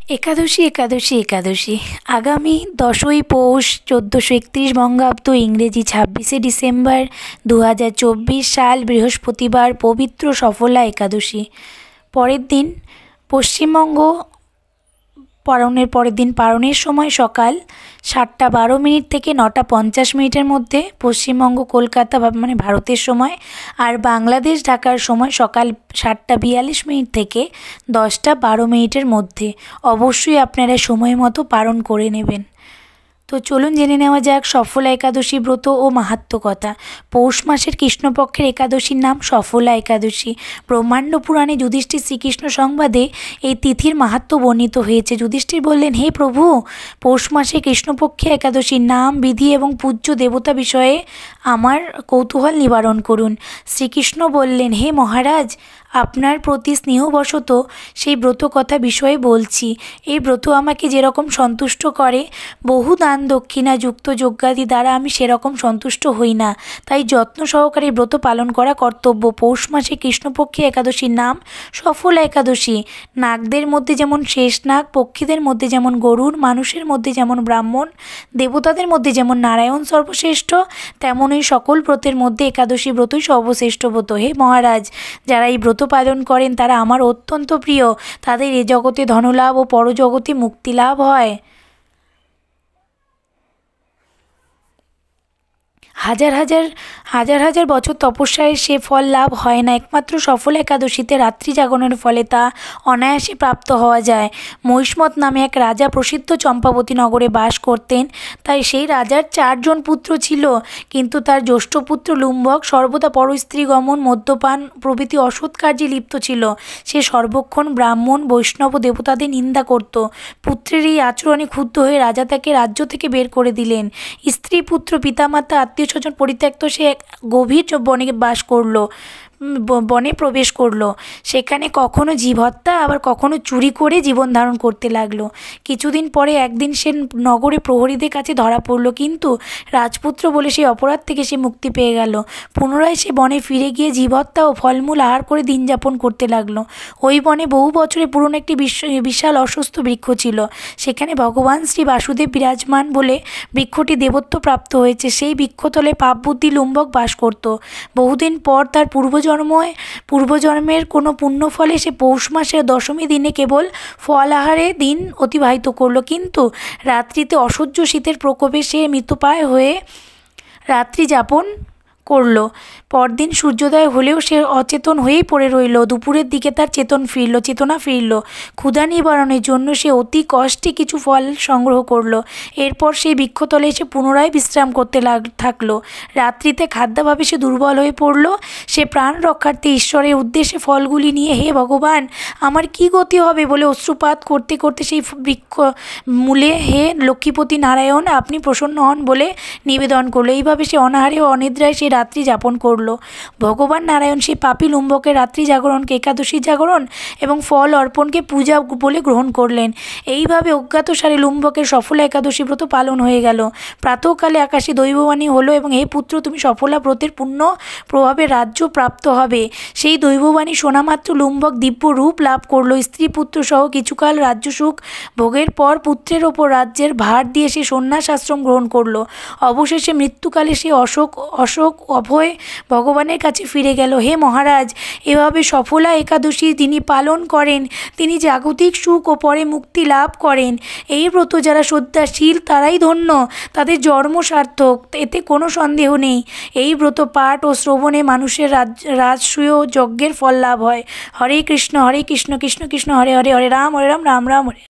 একাদশী একাদশী একাদশী আগামী 10ই পৌষ 1431 বঙ্গাব্দ ইংরেজি 26শে ডিসেম্বর 2024 সাল বৃহস্পতিবার পবিত্র সফলা একাদশী। পরের দিন পশ্চিমবঙ্গ পারণের সময় সকাল 7:12 থেকে 9:50 মধ্যে, পশ্চিমবঙ্গ কলকাতা ভারতের সময়, আর বাংলাদেশ ঢাকার সময় সকাল 7:42 থেকে 10:12 মধ্যে। অবশ্যই আপনারা সময় মতো পালন করে নেবেন। তো চলুন জেনে নেওয়া যাক সফলা একাদশী ব্রত ও মাহাত্ম্য কথা। পৌষ মাসের কৃষ্ণপক্ষের একাদশীর নাম সফলা একাদশী। ব্রহ্মাণ্ড পুরাণে যুধিষ্ঠির শ্রীকৃষ্ণ সংবাদে এই তিথির মাহাত্ম্য বর্ণিত হয়েছে। যুধিষ্ঠির বললেন, হে প্রভু, পৌষ মাসে কৃষ্ণপক্ষে একাদশীর নাম, বিধি এবং পূজ্য দেবতা বিষয়ে আমার কৌতূহল নিবারণ করুন। শ্রীকৃষ্ণ বললেন, হে মহারাজ, আপনার প্রতি স্নেহবশত সেই ব্রত কথা বিষয়ে বলছি। এই ব্রত আমাকে যেরকম সন্তুষ্ট করে, বহু দান দক্ষিণা যুক্ত যজ্ঞাদি দ্বারা আমি সেরকম সন্তুষ্ট হই না। তাই যত্ন সহকারে ব্রত পালন করা কর্তব্য। পৌষ মাসে কৃষ্ণপক্ষে একাদশীর নাম সফলা একাদশী। নাগদের মধ্যে যেমন শেষ নাগ, পক্ষীদের মধ্যে যেমন গরুড়, মানুষের মধ্যে যেমন ব্রাহ্মণ, দেবতাদের মধ্যে যেমন নারায়ণ সর্বশ্রেষ্ঠ, তেমনই সকল ব্রতের মধ্যে একাদশী ব্রতই সর্বশ্রেষ্ঠ ব্রত। হে মহারাজ, যারা এই ব্রত পালন করেন তারা আমার অত্যন্ত প্রিয়। তাদের এ জগতে ধনলাভ ও পরজগতে মুক্তি লাভ হয়। হাজার হাজার বছর তপস্যায় সে ফল লাভ হয় না। একমাত্র সফল একাদশীতে রাত্রি জাগরণের ফলে তা অনায়াসে প্রাপ্ত হওয়া যায়। মহিষ্মত নামে এক রাজা প্রসিদ্ধ চম্পাবতী নগরে বাস করতেন। তাই সেই রাজার 4 জন পুত্র ছিল, কিন্তু তার জ্যেষ্ঠ পুত্র লুম্বক সর্বদা পরস্ত্রী গমন, মদ্যপান প্রভৃতি অসৎ কার্যে লিপ্ত ছিল। সে সর্বক্ষণ ব্রাহ্মণ, বৈষ্ণব ও দেবতাদের নিন্দা করত। পুত্রের এই আচরণে ক্ষুব্ধ হয়ে রাজা তাকে রাজ্য থেকে বের করে দিলেন। স্ত্রী, পুত্র, পিতামাতা, আত্মীয় স্বজন পরিত্যক্ত সে এক গভীর বনে প্রবেশ করলো। সেখানে কখনো জীব হত্যা, আবার কখনো চুরি করে জীবন ধারণ করতে লাগলো। কিছুদিন পরে একদিন সে নগরে প্রহরীদের কাছে ধরা পড়ল, কিন্তু রাজপুত্র বলে সেই অপরাধ থেকে সে মুক্তি পেয়ে গেল। পুনরায় সে বনে ফিরে গিয়ে জীব হত্যা ও ফলমূল আহার করে দিন যাপন করতে লাগলো। ওই বনে বহু বছরে পুরনো একটি বিশাল অশ্বত্থ বৃক্ষ ছিল। সেখানে ভগবান শ্রী বাসুদেব বিরাজমান বলে বৃক্ষটি দেবত্ব প্রাপ্ত হয়েছে। সেই বৃক্ষতলে পাপবুদ্ধি লুম্বক বাস করত। বহুদিন পর তার পূর্বজন্মের কোনো পুণ্যফলে সে পৌষ মাসের 10ম দিনে কেবল ফল আহারে দিন অতিবাহিত করল, কিন্তু রাত্রিতে অসহ্য শীতের প্রকোপে সে মৃতপ্রায় হয়ে রাত্রি যাপন করল। পরদিন সূর্যোদয় হলেও সে অচেতন হয়েই পড়ে রইল। দুপুরের দিকে তার চেতনা ফিরল। ক্ষুধা নিবারণের জন্য সে অতি কষ্টে কিছু ফল সংগ্রহ করলো। এরপর সেই বৃক্ষতলে এসে পুনরায় বিশ্রাম করতে থাকলো। রাত্রিতে খাদ্যাভাবে সে দুর্বল হয়ে পড়ল। সে প্রাণ রক্ষার্থে ঈশ্বরের উদ্দেশ্যে ফলগুলি নিয়ে, হে ভগবান, আমার কি গতি হবে বলে অশ্রুপাত করতে করতে সেই বৃক্ষ মূলে, হে লক্ষ্মীপতি নারায়ণ, আপনি প্রসন্ন হন বলে নিবেদন করলো। এইভাবে সে অনাহারে ও অনিদ্রায় সে রাত্রি যাপন করল। ভগবান নারায়ণ সেই পাপী লুম্বকের রাত্রি জাগরণকে একাদশী জাগরণ এবং ফল অর্পণকে পূজা বলে গ্রহণ করলেন। এইভাবে অজ্ঞাতসারে লুম্বকের সফলা একাদশী ব্রত পালন হয়ে গেল। প্রাতঃকালে আকাশে দৈববাণী হলো, এবং হে পুত্র, তুমি সফলা ব্রতের পুণ্য প্রভাবে রাজ্য প্রাপ্ত হবে। সেই দৈববাণী শোনা মাত্র লুম্বক দিব্য রূপ লাভ করল। স্ত্রী পুত্র সহ কিছুকাল রাজ্যসুখ ভোগের পর পুত্রের ওপর রাজ্যের ভার দিয়ে সে সন্ন্যাস আশ্রম গ্রহণ করল। অবশেষে মৃত্যুকালে সে অশোক অভয় ভগবানের কাছে ফিরে গেল। হে মহারাজ, এভাবে সফলা একাদশী যিনি পালন করেন তিনি জাগতিক সুখ ও পরে মুক্তি লাভ করেন। এই ব্রত যারা শ্রদ্ধাশীল তারাই ধন্য, তাদের জন্ম সার্থক, এতে কোনো সন্দেহ নেই। এই ব্রত পাঠ ও শ্রবণে মানুষের রাজসূয় যজ্ঞের ফল লাভ হয়। হরে কৃষ্ণ কৃষ্ণ কৃষ্ণ হরে হরে, হরে রাম রাম রাম হরে।